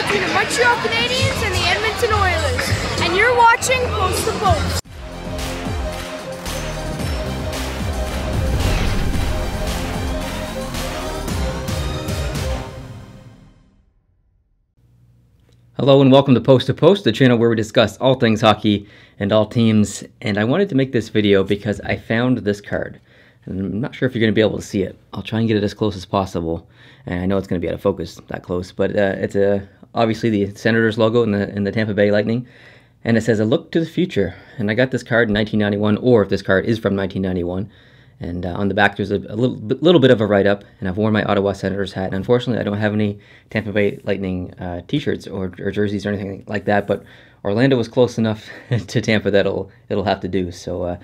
between the Montreal Canadiens and the Edmonton Oilers, and you're watching Post to Post. Hello and welcome to Post, the channel where we discuss all things hockey and all teams. And I wanted to make this video because I found this card. And I'm not sure if you're going to be able to see it. I'll try and get it as close as possible. And I know it's going to be out of focus that close, but it's obviously the Senators logo in the Tampa Bay Lightning. And it says, "A look to the future." And I got this card in 1991, or if this card is from 1991. And on the back, there's a little bit of a write-up, and I've worn my Ottawa Senators hat. And unfortunately, I don't have any Tampa Bay Lightning T-shirts or jerseys or anything like that. But Orlando was close enough to Tampa that it'll have to do. So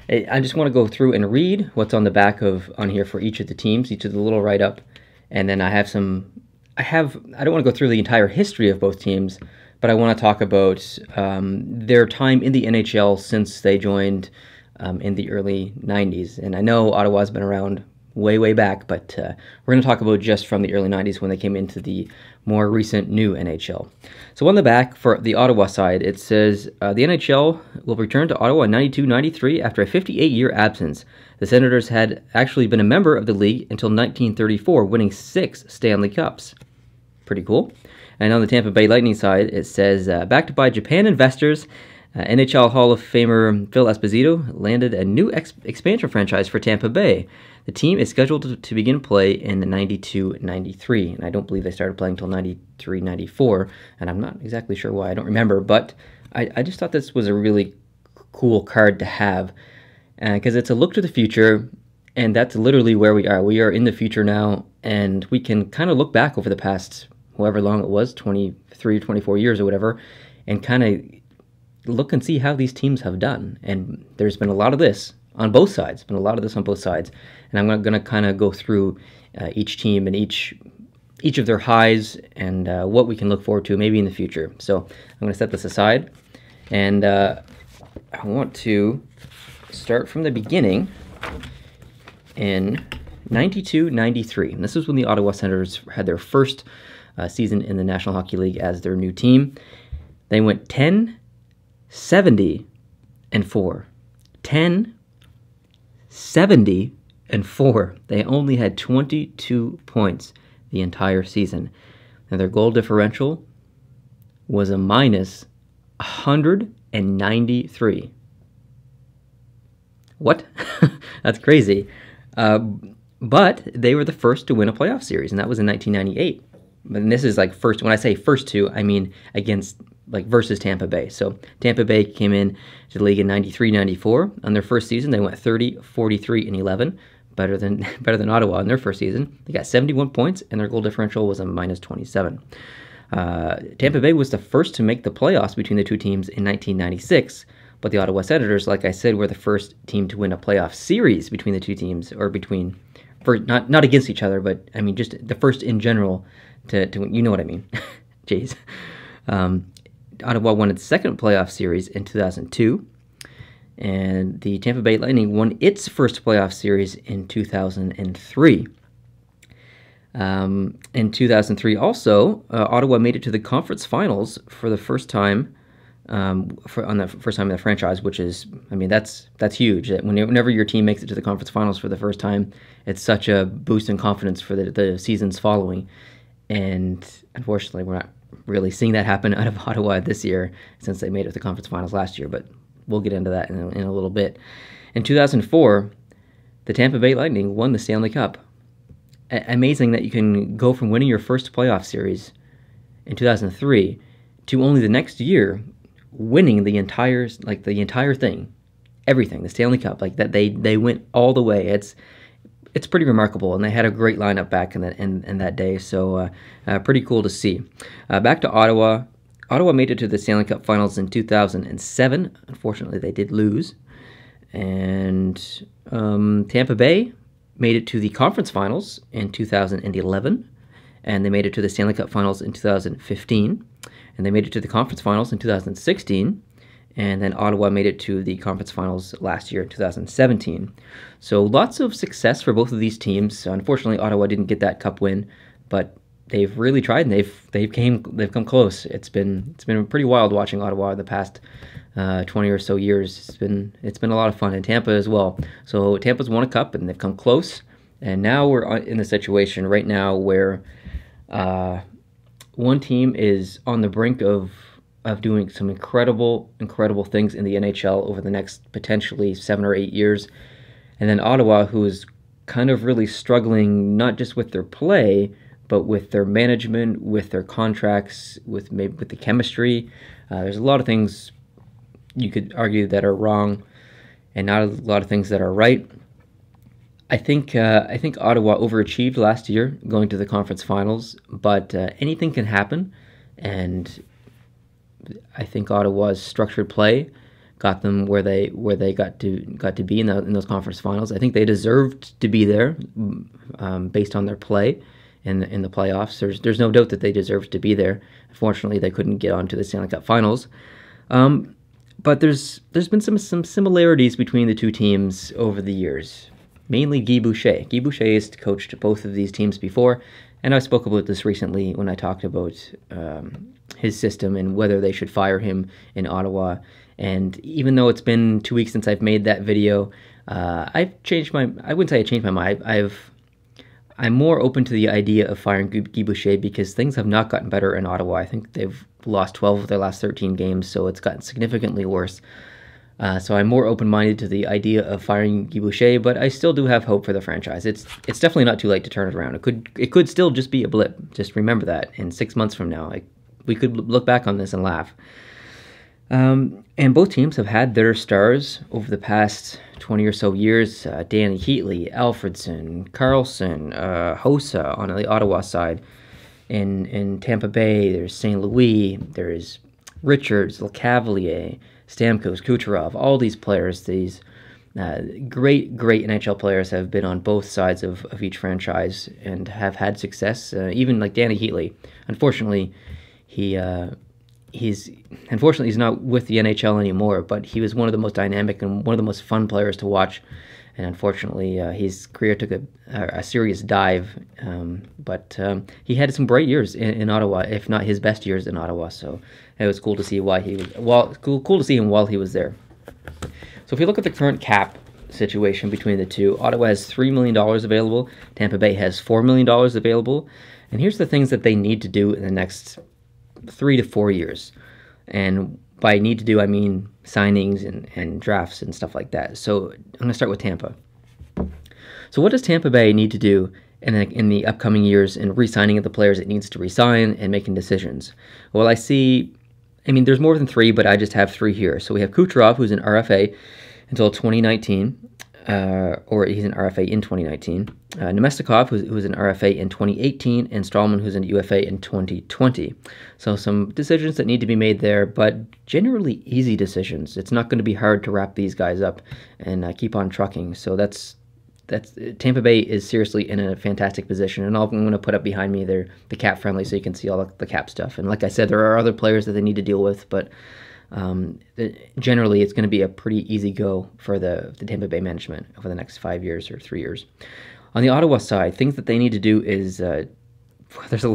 I just want to go through and read what's on the back on here for each of the teams, each of the little write-up, and then I don't want to go through the entire history of both teams, but I want to talk about their time in the NHL since they joined. In the early 90s. And I know Ottawa's been around way back, but we're going to talk about just from the early 90s when they came into the more recent new NHL. So on the back, for the Ottawa side, it says, the NHL will return to Ottawa in 92-93 after a 58-year absence. The Senators had actually been a member of the league until 1934, winning 6 Stanley Cups. Pretty cool. And on the Tampa Bay Lightning side, it says, backed by Japan investors, NHL Hall of Famer Phil Esposito landed a new expansion franchise for Tampa Bay. The team is scheduled to begin play in 92-93, and I don't believe they started playing until 93-94, and I'm not exactly sure why. I don't remember, but I just thought this was a really cool card to have, because it's a look to the future, and that's literally where we are. We are in the future now, and we can kind of look back over the past, however long it was, 23, 24 years or whatever, and kind of look and see how these teams have done. And there's been a lot of this on both sides. And I'm going to kind of go through each team and each of their highs and what we can look forward to maybe in the future. So I'm going to set this aside, and I want to start from the beginning in 92-93. And this was when the Ottawa Senators had their first season in the National Hockey League as their new team. They went 10-70-4. 10-70-4. They only had 22 points the entire season. And their goal differential was a minus 193. What? That's crazy. But they were the first to win a playoff series, and that was in 1998. And this is like first, when I say first to, I mean against versus Tampa Bay. So Tampa Bay came in to the league in 93-94. On their first season, they went 30-43-11, better than Ottawa in their first season. They got 71 points, and their goal differential was a minus 27. Tampa Bay was the first to make the playoffs between the two teams in 1996, but the Ottawa Senators, like I said, were the first team to win a playoff series between the two teams, or not against each other, but I mean just the first in general to you know what I mean. Jeez. Ottawa won its second playoff series in 2002, and the Tampa Bay Lightning won its first playoff series in 2003. In 2003 also, Ottawa made it to the conference finals for the first time, on the first time in the franchise, which is, I mean, that's huge. Whenever your team makes it to the conference finals for the first time, it's such a boost in confidence for the seasons following. And unfortunately, we're not really seeing that happen out of Ottawa this year, since they made it to the conference finals last year, but we'll get into that in a little bit. In 2004, the Tampa Bay Lightning won the Stanley Cup. Amazing that you can go from winning your first playoff series in 2003 to only the next year winning the entire thing, everything, the Stanley Cup, like that they went all the way. It's pretty remarkable, and they had a great lineup back in that day, so pretty cool to see. Back to Ottawa. Ottawa made it to the Stanley Cup Finals in 2007. Unfortunately, they did lose. And Tampa Bay made it to the Conference Finals in 2011, and they made it to the Stanley Cup Finals in 2015, and they made it to the Conference Finals in 2016, and then Ottawa made it to the Conference Finals last year in 2017. So lots of success for both of these teams. Unfortunately, Ottawa didn't get that cup win, but they've really tried, and they've come close. It's been pretty wild watching Ottawa the past 20 or so years. It's been a lot of fun, in Tampa as well. So Tampa's won a cup, and they've come close. And now we're in the situation right now where one team is on the brink of doing some incredible things in the NHL over the next potentially 7 or 8 years, and then Ottawa, who is kind of really struggling, not just with their play, but with their management, with their contracts, with the chemistry. There's a lot of things you could argue that are wrong, and not a lot of things that are right. I think Ottawa overachieved last year going to the conference finals, but anything can happen, and I think Ottawa's structured play got them where they got to be in those conference finals. I think they deserved to be there based on their play in the playoffs. There's no doubt that they deserved to be there. Unfortunately, they couldn't get on to the Stanley Cup Finals. But there's been some similarities between the two teams over the years. Mainly Guy Boucher. Guy Boucher has coached both of these teams before, and I spoke about this recently when I talked about his system and whether they should fire him in Ottawa. And even though it's been 2 weeks since I've made that video, I wouldn't say I changed my mind. I'm more open to the idea of firing Guy Boucher because things have not gotten better in Ottawa. I think they've lost 12 of their last 13 games, so it's gotten significantly worse. So I'm more open-minded to the idea of firing Guy Boucher, but I still do have hope for the franchise. It's definitely not too late to turn it around. It could still just be a blip. Just remember that. In 6 months from now, we could look back on this and laugh. And both teams have had their stars over the past 20 or so years. Danny Heatley, Alfredson, Carlson, Hossa on the Ottawa side. In Tampa Bay, there's St. Louis, there's Richards, LeCavalier, Stamkos, Kucherov. All these players, these great NHL players, have been on both sides of each franchise and have had success. Even like Danny Heatley. Unfortunately, he's not with the NHL anymore, but he was one of the most dynamic and one of the most fun players to watch. And unfortunately, his career took a serious dive. But he had some bright years in Ottawa, if not his best years in Ottawa. So it was cool to see cool to see him while he was there. So if you look at the current cap situation between the two, Ottawa has $3 million available. Tampa Bay has $4 million available. And here's the things that they need to do in the next 3 to 4 years. And by need to do, I mean signings and drafts and stuff like that. So I'm going to start with Tampa. So what does Tampa Bay need to do in the upcoming years in re-signing of the players it needs to re-sign and making decisions? Well, there's more than 3, but I just have 3 here. So we have Kucherov, who's an RFA until 2019, or he's an RFA in 2019. Nemestikov, who's an RFA in 2018, and Strawman, who's an UFA in 2020. So some decisions that need to be made there, but generally easy decisions. It's not going to be hard to wrap these guys up and keep on trucking. So that's Tampa Bay is seriously in a fantastic position, and I'm going to put up behind me the cap friendly so you can see all the cap stuff. And like I said, there are other players that they need to deal with, but generally it's going to be a pretty easy go for the Tampa Bay management over the next 5 years or 3 years. On the Ottawa side, things that they need to do is there's a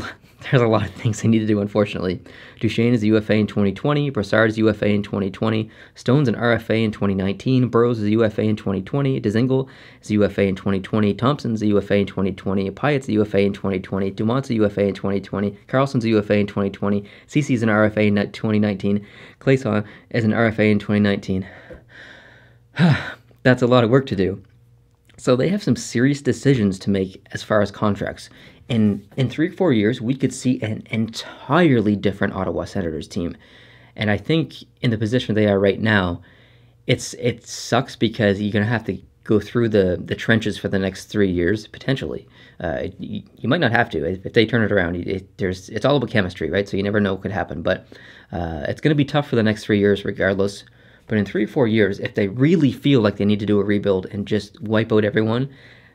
lot of things they need to do, unfortunately. Duchesne is a UFA in 2020. Brassard is a UFA in 2020. Stone's an RFA in 2019. Burrows is a UFA in 2020. Dzingel is a UFA in 2020. Thompson's a UFA in 2020. Pyatt's a UFA in 2020. Dumont's a UFA in 2020. Carlson's a UFA in 2020. Cece's an RFA in 2019. Clayson is an RFA in 2019. That's a lot of work to do. So they have some serious decisions to make as far as contracts. In 3 or 4 years, we could see an entirely different Ottawa Senators team. And I think in the position they are right now, it sucks because you're going to have to go through the trenches for the next 3 years, potentially. You might not have to. If they turn it around, it's all about chemistry, right? So you never know what could happen. But it's going to be tough for the next 3 years regardless. But in 3 or 4 years, if they really feel like they need to do a rebuild and just wipe out everyone,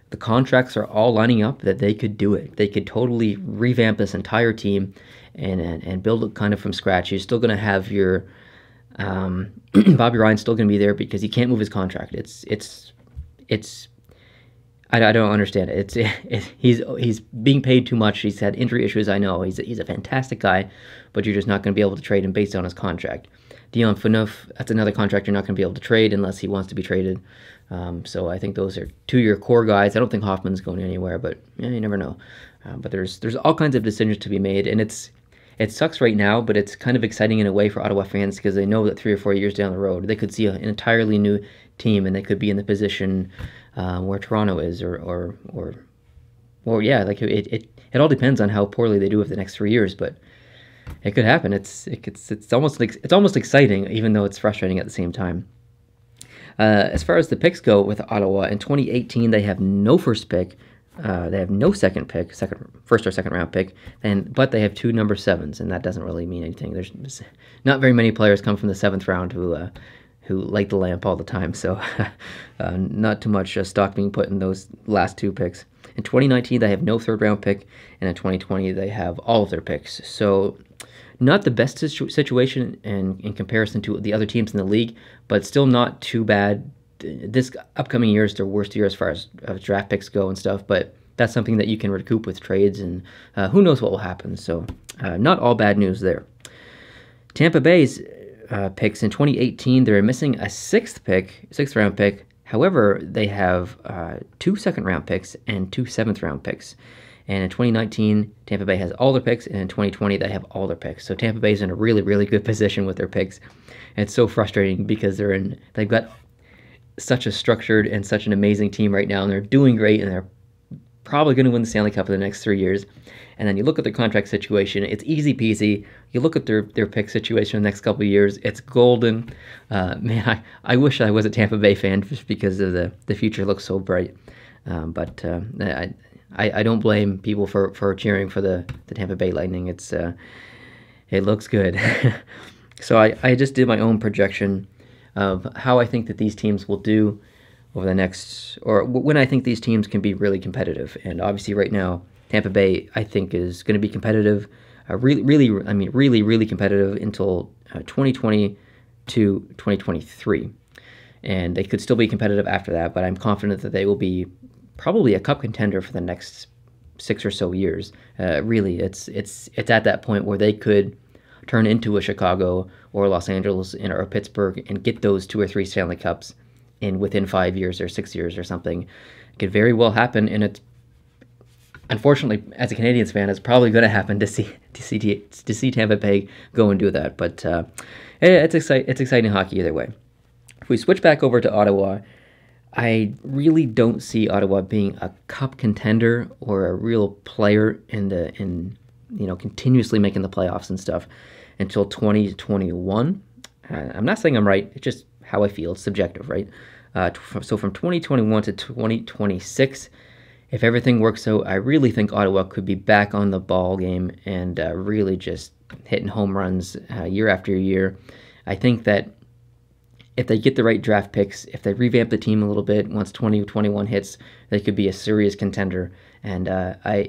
the contracts are all lining up that they could do it. They could totally revamp this entire team and build it kind of from scratch. You're still going to have your Bobby Ryan's still going to be there because he can't move his contract. It's I don't understand it. He's being paid too much. He's had injury issues. I know he's a fantastic guy, but you're just not going to be able to trade him based on his contract. Dion Phaneuf, that's another contract you're not going to be able to trade unless he wants to be traded. So I think those are 2-year core guys. I don't think Hoffman's going anywhere, but yeah, you never know. But there's all kinds of decisions to be made, and it sucks right now, but it's kind of exciting in a way for Ottawa fans because they know that 3 or 4 years down the road they could see an entirely new team, and they could be in the position where Toronto is, or yeah, like it all depends on how poorly they do over the next 3 years, but it could happen. It's almost exciting, even though it's frustrating at the same time. As far as the picks go with Ottawa, in 2018 they have no first pick, they have no second pick, first or second round pick, but they have 2 number 7s, and that doesn't really mean anything. There's not very many players come from the 7th round who light the lamp all the time, so not too much stock being put in those last 2 picks. In 2019, they have no 3rd round pick, and in 2020, they have all of their picks. So not the best situation in comparison to the other teams in the league, but still not too bad. This upcoming year is their worst year as far as draft picks go and stuff, but that's something that you can recoup with trades, and who knows what will happen. So not all bad news there. Tampa Bay's picks in 2018, they're missing a 6th round pick. However, they have 2 2nd-round picks and 2 7th-round picks. And in 2019, Tampa Bay has all their picks, and in 2020, they have all their picks. So Tampa Bay's in a really, really good position with their picks. And it's so frustrating because they've got such a structured and such an amazing team right now, and they're doing great, and they're probably going to win the Stanley Cup in the next 3 years. And then you look at their contract situation, it's easy peasy. You look at their pick situation in the next couple of years, it's golden. Man, I wish I was a Tampa Bay fan just because of the future looks so bright. But I don't blame people for cheering for the Tampa Bay Lightning. It looks good. So I just did my own projection of how I think that these teams will do over the next, or when I think these teams can be really competitive. And obviously right now, Tampa Bay, I think, is going to be competitive, really competitive until 2020 to 2023. And they could still be competitive after that, but I'm confident that they will be probably a cup contender for the next 6 or so years. Really, it's at that point where they could turn into a Chicago or Los Angeles or Pittsburgh and get those 2 or 3 Stanley Cups within 5 years or 6 years or something. It could very well happen, and it's unfortunately, as a Canadiens fan, it's probably going to happen to see Tampa Bay go and do that. But it's exciting hockey either way. If we switch back over to Ottawa, I really don't see Ottawa being a cup contender or a real player in continuously making the playoffs and stuff until 2021. I'm not saying I'm right. It's just how I feel. It's subjective, right? So from 2021 to 2026, if everything works out, I really think Ottawa could be back on the ball game and really just hitting home runs year after year. I think that if they get the right draft picks, if they revamp the team a little bit, once 2021 hits, they could be a serious contender. And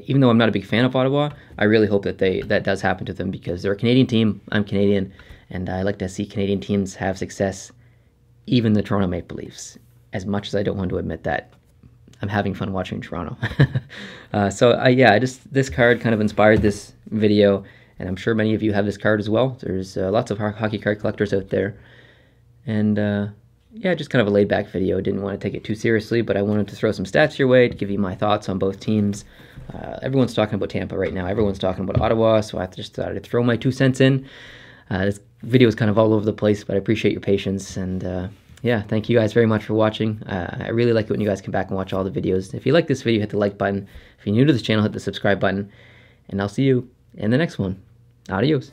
even though I'm not a big fan of Ottawa, I really hope that that does happen to them because they're a Canadian team. I'm Canadian, and I like to see Canadian teams have success, even the Toronto Maple Leafs. As much as I don't want to admit that, I'm having fun watching Toronto. This card kind of inspired this video, and I'm sure many of you have this card as well. There's lots of hockey card collectors out there. And just kind of a laid-back video. Didn't want to take it too seriously, but I wanted to throw some stats your way to give you my thoughts on both teams. Everyone's talking about Tampa right now. Everyone's talking about Ottawa, so I just thought I'd throw my 2 cents in. This video is kind of all over the place, but I appreciate your patience. And thank you guys very much for watching. I really like it when you guys come back and watch all the videos. If you like this video, hit the like button. If you're new to this channel, hit the subscribe button. And I'll see you in the next one. Adios.